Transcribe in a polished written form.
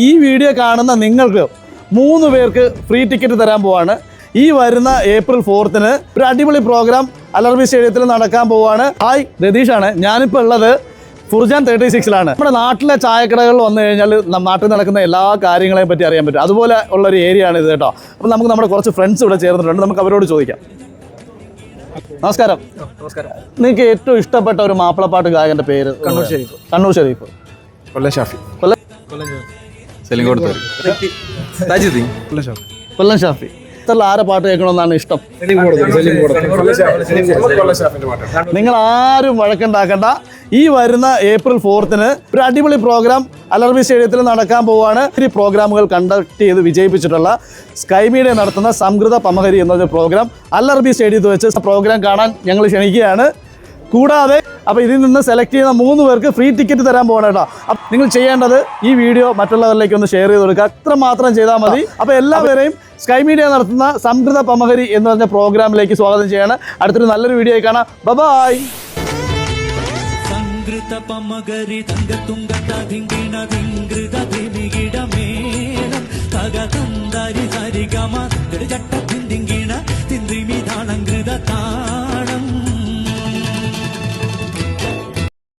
ഈ വീഡിയോ കാണുന്ന നിങ്ങൾക്ക് 3 പേർക്ക് ഫ്രീ ടിക്കറ്റ് തരാൻ പോവാണ്. ഈ വരുന്ന ഏപ്രിൽ 4-ന് ഒരു അടിപൊളി പ്രോഗ്രാം അലർബി സ്റ്റേഡിയത്തിൽ നടക്കാൻ പോവാണ്. ഹായ്, രതീഷാണ്. ഞാനിപ്പോൾ ഉള്ളത് ഫുർജാൻ 36-ലാണ്. നമ്മുടെ നാട്ടിലെ ചായക്കടകളിൽ വന്നു കഴിഞ്ഞാൽ നാട്ടിൽ നടക്കുന്ന എല്ലാ കാര്യങ്ങളെയും പറ്റി അറിയാൻ പറ്റും. അതുപോലെ ഉള്ളൊരു ഏരിയ ആണ് ഇത് കേട്ടോ. അപ്പോൾ നമുക്ക് നമ്മുടെ കുറച്ച് ഫ്രണ്ട്സ് ഇവിടെ ചേർന്നിട്ടുണ്ട്. നമുക്ക് അവരോട് ചോദിക്കാം. നമസ്കാരം. നിങ്ങൾക്ക് ഏറ്റവും ഇഷ്ടപ്പെട്ട ഒരു മാപ്പിളപ്പാട്ട് ഗായകന്റെ പേര്? കണ്ണൂർ ഷെരീഫ്. കണ്ണൂർ ഷെരീഫ്. കൊല്ലം ഷാഫി. കൊല്ലം ഷാഫി. ഇത്തരം ആരെ പാട്ട് കേൾക്കണമെന്നാണ് ഇഷ്ടം? നിങ്ങൾ ആരും വഴക്കുണ്ടാക്കണ്ട. ഈ വരുന്ന ഏപ്രിൽ 4-ന് ഒരു അടിപൊളി പ്രോഗ്രാം അലർബി സ്റ്റേഡിയത്തിൽ നടക്കാൻ പോവുകയാണ്. ഈ പ്രോഗ്രാമുകൾ കണ്ടക്ട് ചെയ്ത് വിജയിപ്പിച്ചിട്ടുള്ള സ്കൈ മീഡിയ നടത്തുന്ന സംസ്കൃത പമഹരി എന്നൊരു പ്രോഗ്രാം അലർബി സ്റ്റേഡിയത്തിൽ വെച്ച് പ്രോഗ്രാം കാണാൻ ഞങ്ങൾ ക്ഷണിക്കുകയാണ്. കൂടാതെ അപ്പോൾ ഇതിൽ നിന്ന് സെലക്ട് ചെയ്യുന്ന 3 പേർക്ക് ഫ്രീ ടിക്കറ്റ് തരാൻ പോകണം കേട്ടോ. അപ്പം നിങ്ങൾ ചെയ്യേണ്ടത് ഈ വീഡിയോ മറ്റുള്ളവരിലേക്ക് ഒന്ന് ഷെയർ ചെയ്ത് കൊടുക്കുക. അത്ര മാത്രം ചെയ്താൽ മതി. അപ്പോൾ എല്ലാവരെയും സ്കൈ മീഡിയ നടത്തുന്ന സംസ്കൃത പമഹരി എന്ന് പറഞ്ഞ പ്രോഗ്രാമിലേക്ക് സ്വാഗതം ചെയ്യാണ്. അടുത്തൊരു നല്ലൊരു വീഡിയോ ആയി കാണാം. ബൈ. സംസ്കൃത പമഹരി തങ്കതുംഗതധിംഗിണ ധിംഗൃത ധിമിഗിടമേളം തഗതന്ദരി സരിഗമ ജട്ട ധിംഗിണ തിന്ദ്രിമി ധാനംഗൃത